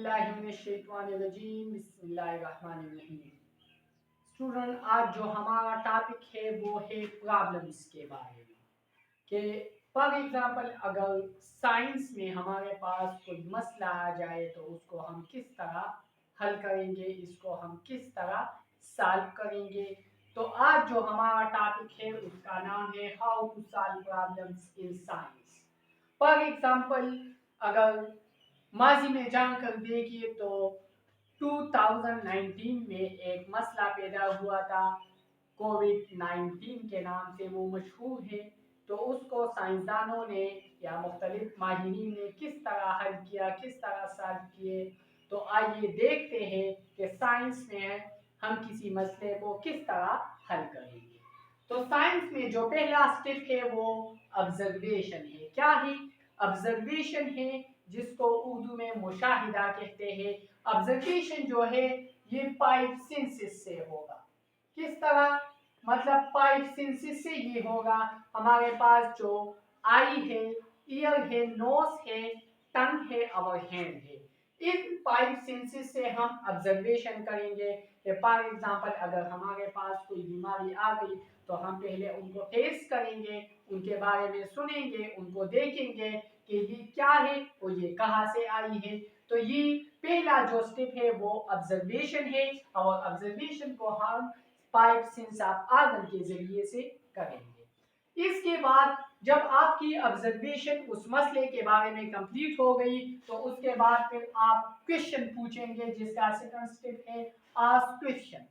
बिल्लाहि मिनश्शैतानिर्रजीम बिस्मिल्लाहिर्रहमानिर्रहीम। स्टूडेंट, आज जो हमारा टॉपिक है वो है प्रॉब्लम्स के बारे में कि फॉर एग्जांपल अगर साइंस में हमारे पास कोई मसला आ जाए तो उसको हम किस तरह हल करेंगे, इसको हम किस तरह सॉल्व करेंगे। तो आज जो हमारा टॉपिक है उसका नाम है how to solve problems in science. For example अगर माजी में जानकर देखिए तो 2019 में एक मसला पैदा हुआ था, कोविड-19 के नाम से वो मशहूर है। तो उसको साइंसदानों ने या मुख्तलिफ माहिरीन ने किस तरह हल किया, किस तरह सॉल्व किए। तो आइए देखते हैं कि साइंस में हम किसी मसले को किस तरह हल करेंगे। तो साइंस में जो पहला स्टेप है वो ऑब्जर्वेशन है। क्या है? ऑब्जर्वेशन है, जिसको उर्दू में मुशाहिदा कहते हैं। ऑब्जर्वेशन जो है ये 5 सेंसेस से होगा। किस तरह? मतलब 5 सेंसेस से ये होगा। हमारे पास जो आई है, ईयर है, नोज है, टंग है और हैंड है। इन 5 सेंसेस से हम ऑब्जर्वेशन करेंगे। फॉर एग्जांपल अगर हमारे पास कोई बीमारी आ गई तो हम पहले उनको टेस्ट करेंगे, उनके बारे में सुनेंगे, उनको देखेंगे कि ये क्या है और ये कहाँ से आई है। तो ये पहला जो स्टेप है वो ऑब्जर्वेशन है और ऑब्जर्वेशन को हम 5 सेंस ऑफ ऑर्गन के जरिए से करेंगे। इसके बाद जब आपकी ऑब्जर्वेशन उस मसले के बारे में कंप्लीट हो गई तो उसके बाद फिर आप क्वेश्चन पूछेंगे, जिसका सेकंड स्टेप है आस्क क्वेश्चन।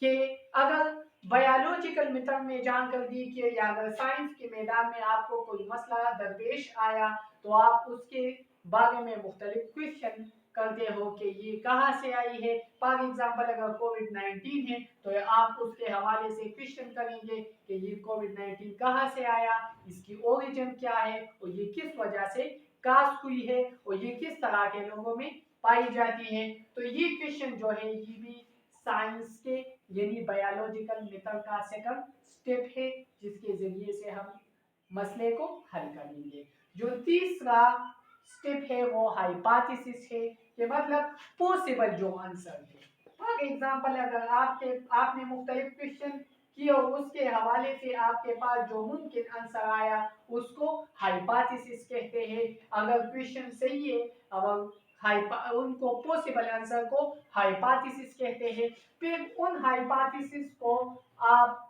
कि अगर बायोलॉजिकल मेथड में जानकर देखिए या अगर साइंस के मैदान में आपको कोई मसला दरपेश आया तो आप उसके बारे में मुख्तलिफ क्वेश्चन करते हो कि ये कहाँ से आई है। फॉर एग्जांपल अगर कोविड-19 है तो आप उसके हवाले से क्वेश्चन करेंगे कि ये कोविड-19 कहाँ से आया, इसकी ओरिजिन क्या है और ये किस वजह से कास्ट हुई है और ये किस तरह के लोगों में पाई जाती है। तो ये क्वेश्चन जो है ये भी साइंस के यानी बायोलॉजिकल मेथड का सेकंड स्टेप है, जिसके जरिए से हम मसले को हल करेंगे। जो तीसरा स्टेप है वो हाइपोथेसिस है, कि मतलब पॉसिबल जो आंसर है। फॉर एग्जांपल अगर आपने मुख्तलिफ क्वेश्चन किए और उसके हवाले से आपके पास जो मुमकिन आंसर आया उसको हाइपोथेसिस कहते हैं। अगर क्वेश्चन सही है और उनको पॉसिबल आंसर को हाइपोथेसिस कहते हैं। फिर उन हाइपोथेसिस को आप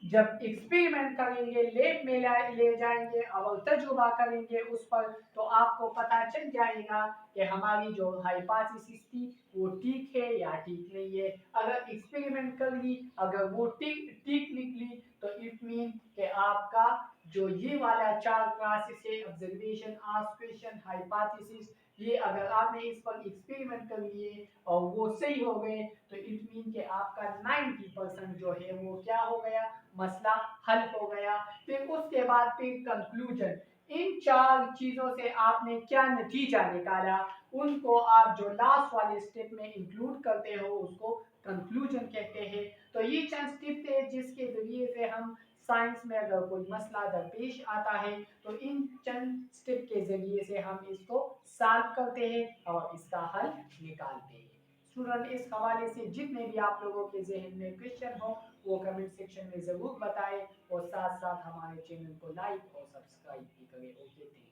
जब एक्सपेरिमेंट करेंगे, लैब में ले जाएंगे और तजुर्बा करेंगे उस पर, तो आपको पता चल जाएगा कि हमारी जो हाइपोथेसिस थी वो ठीक है या ठीक नहीं है। अगर एक्सपेरिमेंट कर ली, अगर वो ठीक निकली तो इट मीन कि आपका जो ये वाला 4 क्लासेस है ऑब्जर्वेशन, आस्क क्वेश्चन, हाइपोथेसिस, ये अगर आपने इस पर एक्सपेरिमेंट कर लिए और वो सही हो गए तो इट मीन कि आपका 90% जो है वो क्या हो गया, मसला हल हो गया। फिर उसके बाद फिर कंक्लूजन। इन 4 चीजों से आपने क्या नतीजा निकाला उनको आप जो लास्ट वाले स्टेप में इंक्लूड करते हो उसको कंक्लूजन कहते हैं। तो ये चंद स्टेप थे जिसके जरिए से हम साइंस में अगर कोई मसला दरपेश आता है तो इन चंद स्टेप के जरिए से हम इसको सॉल्व करते हैं और इसका हल निकालते हैं। स्टूडेंट, इस हवाले से जितने भी आप लोगों के जहन में क्वेश्चन हो वो कमेंट सेक्शन में ज़रूर बताएं और साथ साथ हमारे चैनल को लाइक और सब्सक्राइब भी करें। ओके।